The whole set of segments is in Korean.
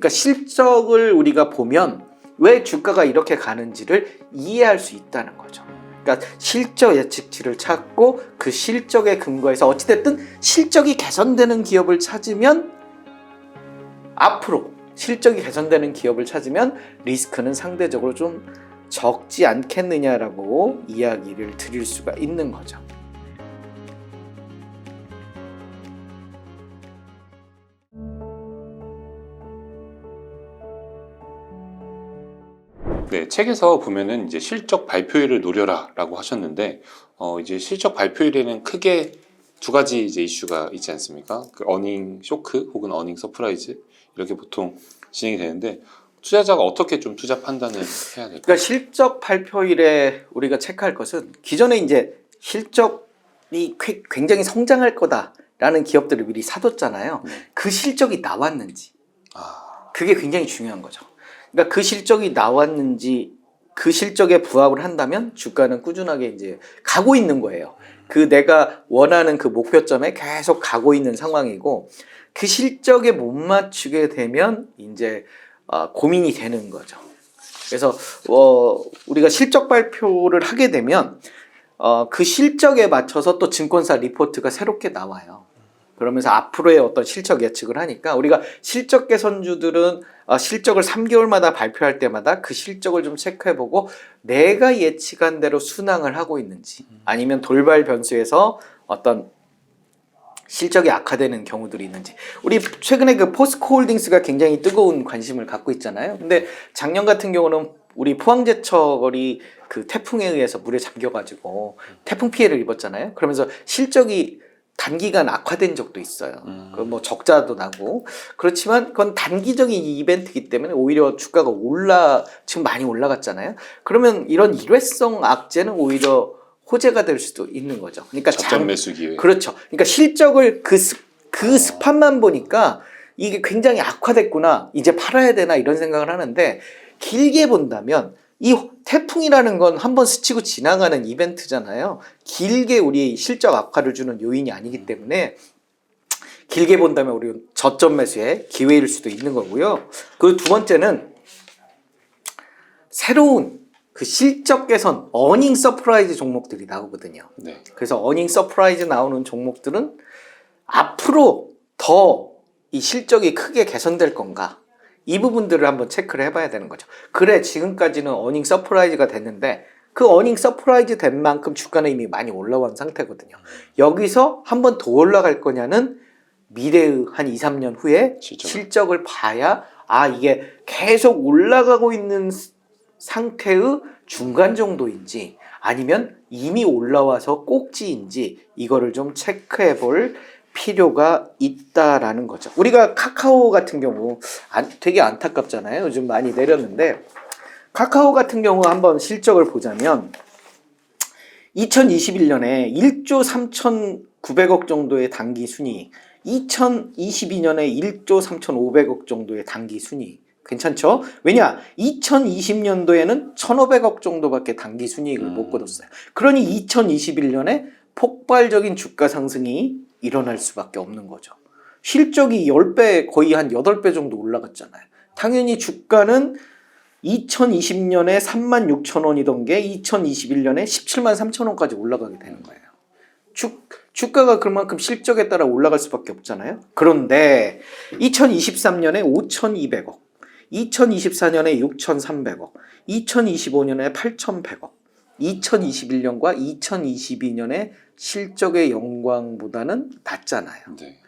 그러니까 실적을 우리가 보면 왜 주가가 이렇게 가는지를 이해할 수 있다는 거죠. 그러니까 실적 예측치를 찾고 그 실적에 근거해서 어찌됐든 실적이 개선되는 기업을 찾으면 앞으로 실적이 개선되는 기업을 찾으면 리스크는 상대적으로 좀 적지 않겠느냐라고 이야기를 드릴 수가 있는 거죠. 네, 책에서 보면은 이제 실적 발표일을 노려라라고 하셨는데, 이제 실적 발표일에는 크게 두 가지 이제 이슈가 있지 않습니까? 그 어닝 쇼크 혹은 어닝 서프라이즈 이렇게 보통 진행이 되는데, 투자자가 어떻게 좀 투자 판단을 해야 될까요? 그러니까 실적 발표일에 우리가 체크할 것은 기존에 이제 실적이 굉장히 성장할 거다라는 기업들을 미리 사뒀잖아요. 그 실적이 나왔는지 그게 굉장히 중요한 거죠. 그러니까 그 실적이 나왔는지 그 실적에 부합을 한다면 주가는 꾸준하게 이제 가고 있는 거예요. 그 내가 원하는 그 목표점에 계속 가고 있는 상황이고 그 실적에 못 맞추게 되면 이제 고민이 되는 거죠. 그래서 우리가 실적 발표를 하게 되면 그 실적에 맞춰서 또 증권사 리포트가 새롭게 나와요. 그러면서 앞으로의 어떤 실적 예측을 하니까 우리가 실적 개선주들은 실적을 3개월마다 발표할 때마다 그 실적을 좀 체크해보고 내가 예측한 대로 순항을 하고 있는지 아니면 돌발 변수에서 어떤 실적이 악화되는 경우들이 있는지. 우리 최근에 그 포스코 홀딩스가 굉장히 뜨거운 관심을 갖고 있잖아요. 근데 작년 같은 경우는 우리 포항제철이 그 태풍에 의해서 물에 잠겨가지고 태풍 피해를 입었잖아요. 그러면서 실적이 단기간 악화된 적도 있어요. 뭐 적자도 나고. 그렇지만 그건 단기적인 이벤트이기 때문에 오히려 주가가 지금 많이 올라갔잖아요. 그러면 이런 일회성 악재는 오히려 호재가 될 수도 있는 거죠. 그러니까 저점 매수 기회. 그렇죠. 그러니까 실적을 그 스판만 보니까 이게 굉장히 악화됐구나. 이제 팔아야 되나 이런 생각을 하는데 길게 본다면 이 태풍이라는 건 한번 스치고 지나가는 이벤트잖아요. 길게 우리 실적 악화를 주는 요인이 아니기 때문에 길게 본다면 우리 저점 매수의 기회일 수도 있는 거고요. 그리고 두 번째는 새로운 그 실적 개선, 어닝 서프라이즈 종목들이 나오거든요. 네. 그래서 어닝 서프라이즈 나오는 종목들은 앞으로 더 이 실적이 크게 개선될 건가? 이 부분들을 한번 체크를 해봐야 되는 거죠. 그래, 지금까지는 어닝 서프라이즈가 됐는데 그 어닝 서프라이즈 된 만큼 주가는 이미 많이 올라온 상태거든요. 여기서 한 번 더 올라갈 거냐는 미래의 한 2, 3년 후에 실적을 봐야 이게 계속 올라가고 있는 상태의 중간 정도인지 아니면 이미 올라와서 꼭지인지 이거를 좀 체크해 볼 필요가 있다라는 거죠. 우리가 카카오 같은 경우 되게 안타깝잖아요. 요즘 많이 내렸는데 카카오 같은 경우 한번 실적을 보자면 2021년에 1조 3,900억 정도의 단기 순이익, 2022년에 1조 3,500억 정도의 단기 순이익. 괜찮죠? 왜냐? 2020년도에는 1,500억 정도밖에 단기 순이익을 못 거뒀어요. 그러니 2021년에 폭발적인 주가 상승이 일어날 수밖에 없는 거죠. 실적이 10배, 거의 한 8배 정도 올라갔잖아요. 당연히 주가는 2020년에 36,000원이던 게 2021년에 17만 3천원까지 올라가게 되는 거예요. 주가가 그만큼 실적에 따라 올라갈 수밖에 없잖아요. 그런데 2023년에 5,200억, 2024년에 6,300억, 2025년에 8,100억, 2021년과 2022년에 실적의 영광보다는 낮잖아요. 네.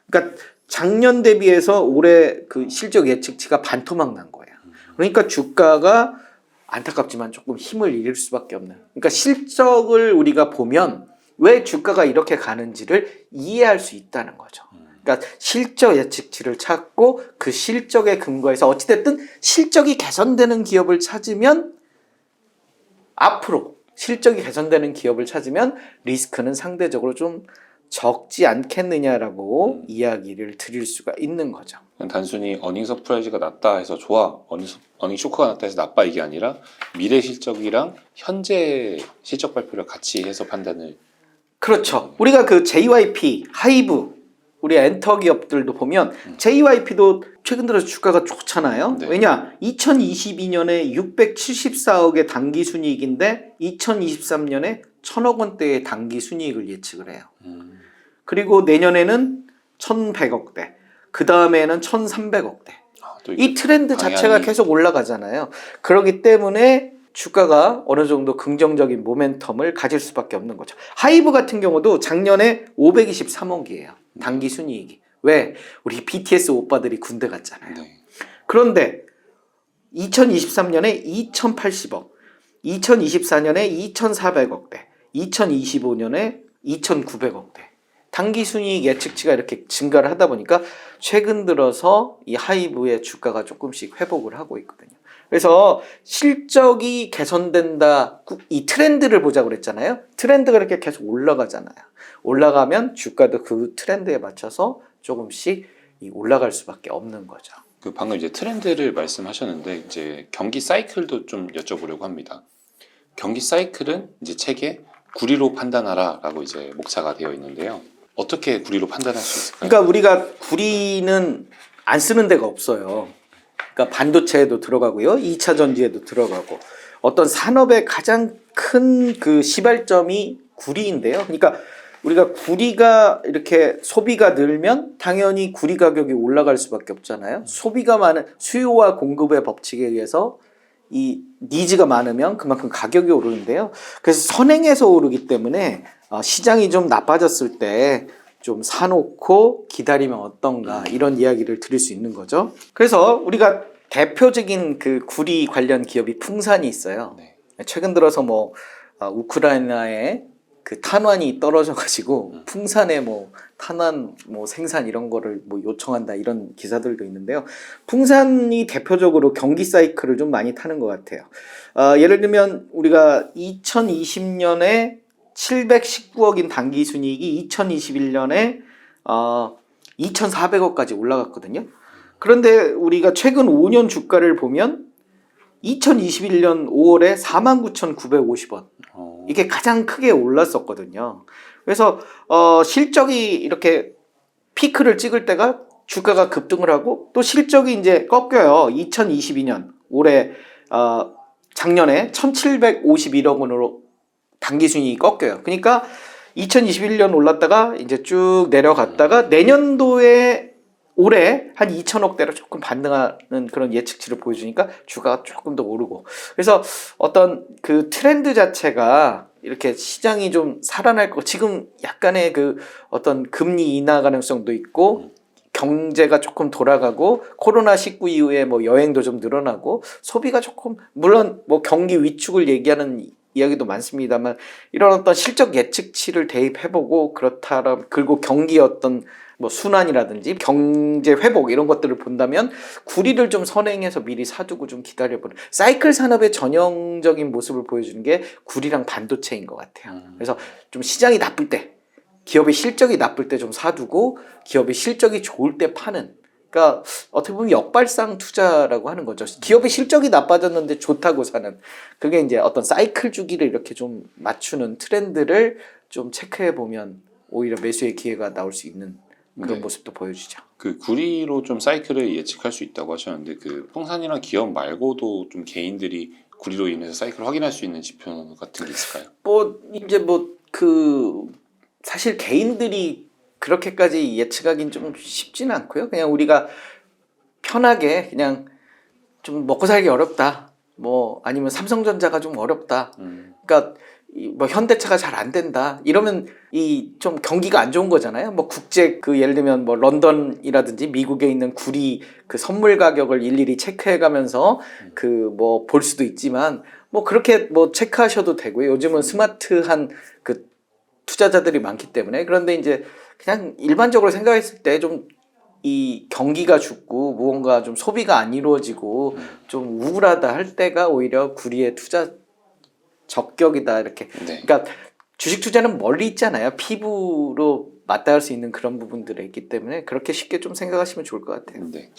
그러니까 작년 대비해서 올해 그 실적 예측치가 반토막 난 거예요. 그러니까 주가가 안타깝지만 조금 힘을 잃을 수밖에 없는. 그러니까 실적을 우리가 보면 왜 주가가 이렇게 가는지를 이해할 수 있다는 거죠. 그러니까 실적 예측치를 찾고 그 실적에 근거해서 어찌됐든 실적이 개선되는 기업을 찾으면 앞으로 실적이 개선되는 기업을 찾으면 리스크는 상대적으로 좀 적지 않겠느냐라고 이야기를 드릴 수가 있는 거죠. 그냥 단순히 어닝 서프라이즈가 낮다 해서 좋아, 어닝 쇼크가 낮다 해서 나빠 이게 아니라 미래 실적이랑 현재 실적 발표를 같이 해서 판단을. 그렇죠. 우리가 그 JYP, 하이브 우리 엔터 기업들도 보면 JYP도 최근 들어서 주가가 좋잖아요. 네. 왜냐? 2022년에 674억의 당기 순이익인데 2023년에 1,000억 원대의 당기 순이익을 예측을 해요. 그리고 내년에는 1,100억대, 그 다음에는 1,300억대. 이 트렌드 자체가 계속 올라가잖아요. 그렇기 때문에 주가가 어느 정도 긍정적인 모멘텀을 가질 수밖에 없는 거죠. 하이브 같은 경우도 작년에 523억이에요. 당기 순이익이. 왜? 우리 BTS 오빠들이 군대 갔잖아요. 네. 그런데 2023년에 2,080억, 2024년에 2,400억대, 2025년에 2,900억대. 당기 순이익 예측치가 이렇게 증가를 하다 보니까 최근 들어서 이 하이브의 주가가 조금씩 회복을 하고 있거든요. 그래서 실적이 개선된다, 이 트렌드를 보자고 그랬잖아요. 트렌드가 이렇게 계속 올라가잖아요. 올라가면 주가도 그 트렌드에 맞춰서 조금씩 올라갈 수밖에 없는 거죠. 그 방금 이제 트렌드를 말씀하셨는데 이제 경기 사이클도 좀 여쭤보려고 합니다. 경기 사이클은 이제 책에 구리로 판단하라라고 이제 목차가 되어 있는데요. 어떻게 구리로 판단할 수 있을까요? 그러니까 우리가 구리는 안 쓰는 데가 없어요. 그러니까 반도체에도 들어가고요, 2차 전지에도 들어가고, 어떤 산업의 가장 큰 그 시발점이 구리인데요. 그러니까 우리가 구리가 이렇게 소비가 늘면 당연히 구리 가격이 올라갈 수밖에 없잖아요. 소비가 많은 수요와 공급의 법칙에 의해서 이 니즈가 많으면 그만큼 가격이 오르는데요. 그래서 선행해서 오르기 때문에 시장이 좀 나빠졌을 때 좀 사놓고 기다리면 어떤가, 이런 이야기를 드릴 수 있는 거죠. 그래서 우리가 대표적인 그 구리 관련 기업이 풍산이 있어요. 네. 최근 들어서 뭐 우크라이나에 그 탄환이 떨어져가지고 풍산에 뭐 탄환 뭐 생산 이런 거를 뭐 요청한다, 이런 기사들도 있는데요. 풍산이 대표적으로 경기 사이클을 좀 많이 타는 것 같아요. 예를 들면 우리가 2020년에 719억인 당기 순이익이 2021년에 2,400억까지 올라갔거든요. 그런데 우리가 최근 5년 주가를 보면 2021년 5월에 49,950원. 이게 가장 크게 올랐었거든요. 그래서 실적이 이렇게 피크를 찍을 때가 주가가 급등을 하고, 또 실적이 이제 꺾여요. 2022년 올해 작년에 1,751억 원으로 당기 순이익이 꺾여요. 그러니까 2021년 올랐다가 이제 쭉 내려갔다가 내년도에 올해 한 2,000억대로 조금 반등하는 그런 예측치를 보여주니까 주가가 조금 더 오르고. 그래서 어떤 그 트렌드 자체가 이렇게 시장이 좀 살아날 거, 지금 약간의 그 어떤 금리 인하 가능성도 있고, 경제가 조금 돌아가고, 코로나19 이후에 뭐 여행도 좀 늘어나고, 소비가 조금, 물론 뭐 경기 위축을 얘기하는 이야기도 많습니다만, 이런 어떤 실적 예측치를 대입해보고, 그리고 경기 어떤 뭐 순환이라든지 경제 회복 이런 것들을 본다면 구리를 좀 선행해서 미리 사두고 좀 기다려보는 사이클 산업의 전형적인 모습을 보여주는 게 구리랑 반도체인 것 같아요. 그래서 좀 시장이 나쁠 때, 기업의 실적이 나쁠 때 좀 사두고, 기업의 실적이 좋을 때 파는, 그러니까 어떻게 보면 역발상 투자라고 하는 거죠. 기업의 실적이 나빠졌는데 좋다고 사는, 그게 이제 어떤 사이클 주기를 이렇게 좀 맞추는 트렌드를 좀 체크해 보면 오히려 매수의 기회가 나올 수 있는 그런 모습도 보여주죠. 그 구리로 좀 사이클을 예측할 수 있다고 하셨는데, 그 풍산이나 기업 말고도 좀 개인들이 구리로 인해서 사이클을 확인할 수 있는 지표 같은 게 있을까요? 뭐 이제 뭐 그 사실 개인들이 그렇게까지 예측하기는 좀 쉽지는 않고요. 그냥 우리가 편하게 그냥 좀 먹고 살기 어렵다, 뭐 아니면 삼성전자가 좀 어렵다, 그러니까 뭐 현대차가 잘 안 된다, 이러면 이 좀 경기가 안 좋은 거잖아요. 뭐 국제 그 예를 들면 뭐 런던이라든지 미국에 있는 구리 그 선물 가격을 일일이 체크해 가면서 그 뭐 볼 수도 있지만, 뭐 그렇게 뭐 체크하셔도 되고요. 요즘은 스마트한 그 투자자들이 많기 때문에. 그런데 이제 그냥 일반적으로 생각했을 때 좀 이 경기가 죽고 무언가 좀 소비가 안 이루어지고 좀 우울하다 할 때가 오히려 구리의 투자 적격이다, 이렇게. 네. 그러니까 주식 투자는 멀리 있잖아요. 피부로 맞닿을 수 있는 그런 부분들이 있기 때문에 그렇게 쉽게 좀 생각하시면 좋을 것 같아요. 네.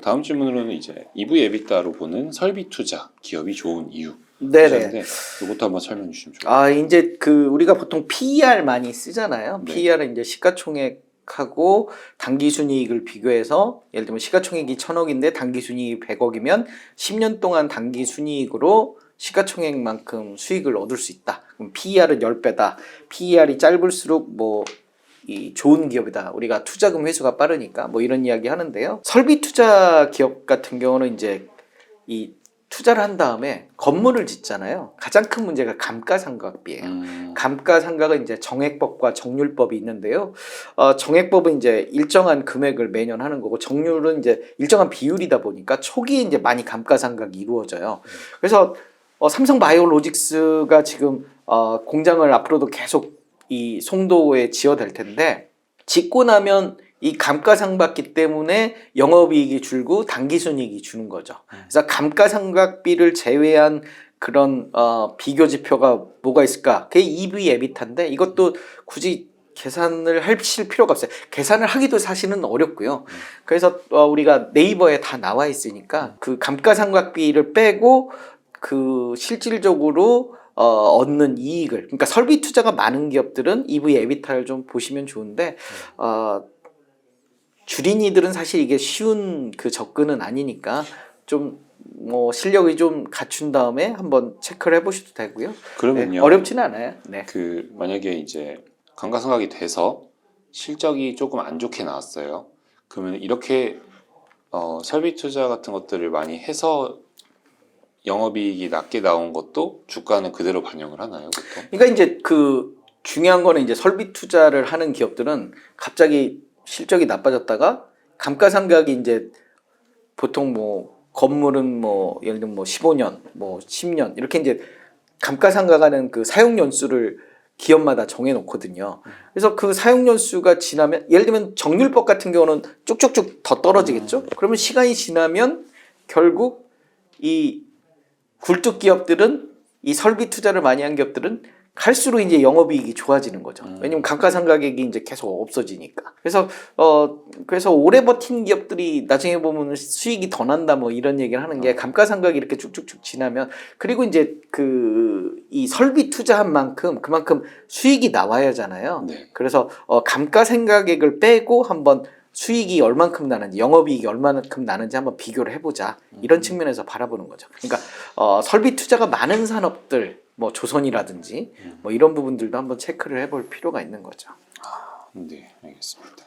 다음 질문으로는 이제 EV 에비타로 보는 설비 투자 기업이 좋은 이유. 네네. 이것도 한번 설명해 주시면 좋겠습니다. 이제 그 우리가 보통 PER 많이 쓰잖아요. 네. PER은 이제 시가총액 시가총액하고 당기순이익을 비교해서 예를 들면 시가총액이 1,000억인데 당기순이익이 100억이면 10년 동안 당기순이익으로 시가총액만큼 수익을 얻을 수 있다. 그럼 PER은 10배다. PER이 짧을수록 뭐 이 좋은 기업이다. 우리가 투자금 회수가 빠르니까 뭐 이런 이야기 하는데요. 설비 투자 기업 같은 경우는 이제 이 투자를 한 다음에 건물을 짓잖아요. 가장 큰 문제가 감가상각비예요. 감가상각은 이제 정액법과 정률법이 있는데요. 정액법은 이제 일정한 금액을 매년 하는 거고 정률은 이제 일정한 비율이다 보니까 초기에 이제 많이 감가상각이 이루어져요. 그래서 삼성바이오로직스가 지금 공장을 앞으로도 계속 이 송도에 지어댈 텐데 짓고 나면 이 감가상각비 때문에 영업이익이 줄고 당기순이익이 주는 거죠. 그래서 감가상각비를 제외한 그런 비교 지표가 뭐가 있을까? 그게 EV, 에비타인데 이것도 굳이 계산을 하실 필요가 없어요. 계산을 하기도 사실은 어렵고요. 그래서 우리가 네이버에 다 나와 있으니까 그 감가상각비를 빼고 그 실질적으로 얻는 이익을, 그러니까 설비 투자가 많은 기업들은 EV, 에비타를 좀 보시면 좋은데 주린이들은 사실 이게 쉬운 그 접근은 아니니까 좀 뭐 실력이 좀 갖춘 다음에 한번 체크를 해보셔도 되고요. 그러면요. 네, 어렵지는 않아요. 네. 그 만약에 이제 감가상각이 돼서 실적이 조금 안 좋게 나왔어요. 그러면 이렇게 설비 투자 같은 것들을 많이 해서 영업이익이 낮게 나온 것도 주가는 그대로 반영을 하나요, 보통? 그러니까 이제 그 중요한 거는 이제 설비 투자를 하는 기업들은 갑자기 실적이 나빠졌다가 감가상각이 이제 보통 뭐 건물은 뭐 예를 들면 뭐 15년, 뭐 10년 이렇게 이제 감가상각하는 그 사용 연수를 기업마다 정해 놓거든요. 그래서 그 사용 연수가 지나면 예를 들면 정률법 같은 경우는 쭉쭉쭉 더 떨어지겠죠. 그러면 시간이 지나면 결국 이 굴뚝 기업들은 이 설비 투자를 많이 한 기업들은 갈수록 이제 영업이익이 좋아지는 거죠. 왜냐면 감가상각액이 이제 계속 없어지니까. 그래서 오래 버틴 기업들이 나중에 보면 수익이 더 난다 뭐 이런 얘기를 하는 게 감가상각이 이렇게 쭉쭉쭉 지나면 그리고 이제 그 이 설비 투자한 만큼 그만큼 수익이 나와야 하잖아요. 네. 그래서 감가상각액을 빼고 한번 수익이 얼만큼 나는지 영업이익이 얼만큼 나는지 한번 비교를 해보자 이런 측면에서 바라보는 거죠. 그러니까 설비 투자가 많은 산업들 뭐 조선이라든지 뭐 이런 부분들도 한번 체크를 해볼 필요가 있는 거죠. 네, 알겠습니다.